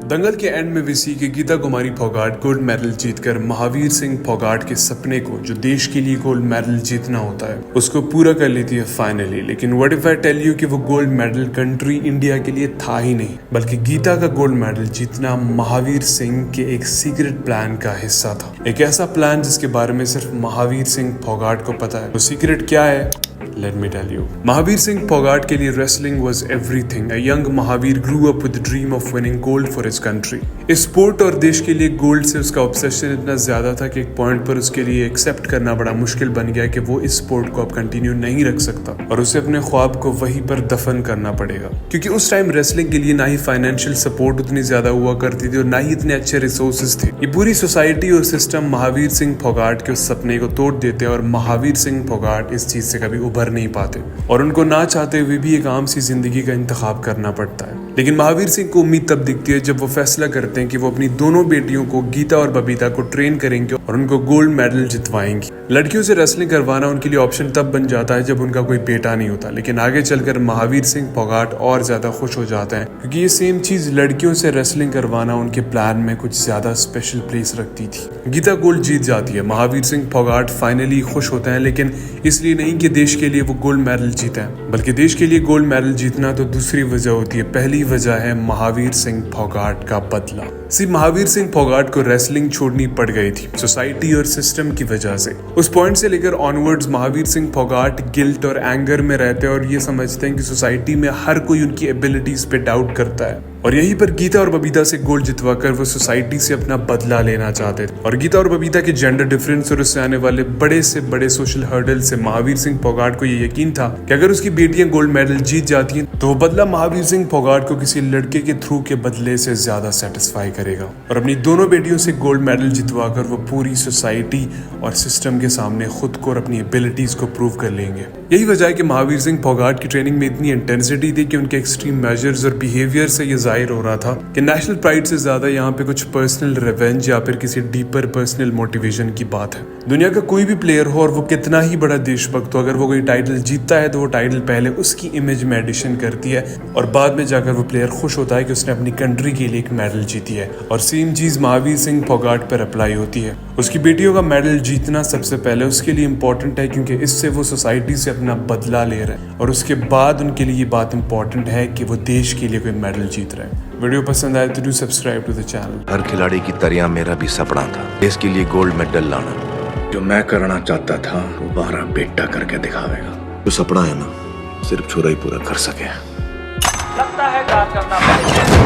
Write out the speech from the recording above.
दंगल के एंड में वीसी की गीता कुमारी फोगाट गोल्ड मेडल जीतकर महावीर सिंह फोगाट के सपने को, जो देश के लिए गोल्ड मेडल जीतना होता है, उसको पूरा कर लेती है फाइनली। लेकिन what if I tell you कि वो गोल्ड मेडल कंट्री इंडिया के लिए था ही नहीं, बल्कि गीता का गोल्ड मेडल जीतना महावीर सिंह के एक सीक्रेट प्लान का हिस्सा था। एक ऐसा प्लान जिसके बारे में सिर्फ महावीर सिंह फोगाट को पता है। वो सीक्रेट क्या है? Let me tell you. Mahavir Singh Phogat के लिए wrestling was everything. A young Mahavir grew up with the dream of winning gold for his country. इस स्पोर्ट और देश के लिए गोल्ड से उसका ऑब्सेशन इतना ज्यादा था कि एक पॉइंट पर उसके लिए एक्सेप्ट करना बड़ा मुश्किल बन गया कि वो इस स्पोर्ट को अब कंटिन्यू नहीं रख सकता और उसे अपने ख्वाब को वहीं पर दफन करना पड़ेगा। क्योंकि उस टाइम रेसलिंग के लिए ना ही फाइनेंशियल सपोर्ट उतनी ज्यादा हुआ करती थी और ना ही इतने अच्छे रिसोर्सेज थे। ये पूरी सोसाइटी और सिस्टम महावीर सिंह फोगाट के उस सपने को तोड़ देते और महावीर सिंह फोगाट इस चीज से कभी उभर नहीं पाते और उनको ना चाहते हुए भी एक आम सी जिंदगी का इंतखाब करना पड़ता है। लेकिन महावीर सिंह को उम्मीद तब दिखती है जब वो फैसला करते हैं कि वो अपनी दोनों बेटियों को, गीता और बबीता को, ट्रेन करेंगे और उनको गोल्ड मेडल जितवाएंगी। लड़कियों से रेसलिंग करवाना उनके लिए ऑप्शन तब बन जाता है जब उनका कोई बेटा नहीं होता। लेकिन आगे चलकर महावीर सिंह फोगाट और ज्यादा खुश हो जाते हैं क्योंकि ये सेम चीज लड़कियों से रेसलिंग करवाना उनके प्लान में कुछ ज्यादा स्पेशल प्लेस रखती थी। गीता गोल्ड जीत जाती है। महावीर सिंह फोगाट फाइनली खुश होते हैं, लेकिन इसलिए नहीं कि देश के लिए वो गोल्ड मेडल जीते हैं, बल्कि देश के लिए गोल्ड मेडल जीतना तो दूसरी वजह होती है। पहली वजह है महावीर सिंह फोगाट का बदला। महावीर सिंह फोगाट को रेसलिंग छोड़नी पड़ गई थी सोसाइटी और सिस्टम की वजह से। उस पॉइंट से लेकर ऑनवर्ड्स महावीर सिंह फोगाट गिल्ट और एंगर में रहते हैं और ये समझते हैं कि सोसाइटी में हर कोई उनकी एबिलिटीज पे डाउट करता है। और यहीं पर गीता और बबीता से गोल्ड जितवाकर वो सोसाइटी से अपना बदला लेना चाहते थे। और गीता और बबीता के जेंडर डिफरेंस और उससे आने वाले बड़े से बड़े सोशल हर्डल से महावीर सिंह फोगाट को ये यकीन था कि अगर उसकी बेटियां गोल्ड मेडल जीत जाती हैं तो वो बदला महावीर सिंह फोगाट को किसी लड़के के थ्रू के बदले से ज्यादा सेटिस्फाई करेगा और अपनी दोनों बेटियों से गोल्ड मेडल जितवाकर वो पूरी सोसाइटी और सिस्टम के सामने खुद को और अपनी एबिलिटीज को प्रूव कर लेंगे। यही वजह है कि महावीर सिंह फोगाट की ट्रेनिंग में इतनी इंटेंसिटी थी कि उनके एक्सट्रीम मेजर्स और बिहेवियर से ये जाहिर हो रहा था कि नेशनल प्राइड से ज्यादा यहाँ पे कुछ पर्सनल रिवेंज या फिर किसी डीपर पर्सनल मोटिवेशन की बात है। दुनिया का कोई भी प्लेयर हो और वो कितना ही बड़ा देशभक्त हो, अगर वो कोई टाइटल जीतता है तो वो टाइटल पहले उसकी इमेज में एडिशन करती है और बाद में जाकर वो प्लेयर खुश होता है कि उसने अपनी कंट्री के लिए एक मेडल जीती है। और सेम चीज महावीर सिंह फोगाट पर अप्लाई होती है। उसकी बेटियों का मेडल जीतना सबसे पहले उसके लिए इंपॉर्टेंट है क्योंकि इससे वो सोसाइटी से अपना बदला ले रहे हैं और उसके बाद उनके लिए ये बात इंपॉर्टेंट है कि वो देश के लिए कोई मेडल जीत रहे हैं। वीडियो पसंद आए तो do subscribe to the channel. हर खिलाड़ी की तरह मेरा भी सपना था देश के लिए गोल्ड मेडल लाना। जो मैं करना चाहता था वो 12 बेटा करके दिखावेगा। जो सपना है ना, सिर्फ छोरा ही पूरा कर सके। लगता है काम करना पड़ेगा।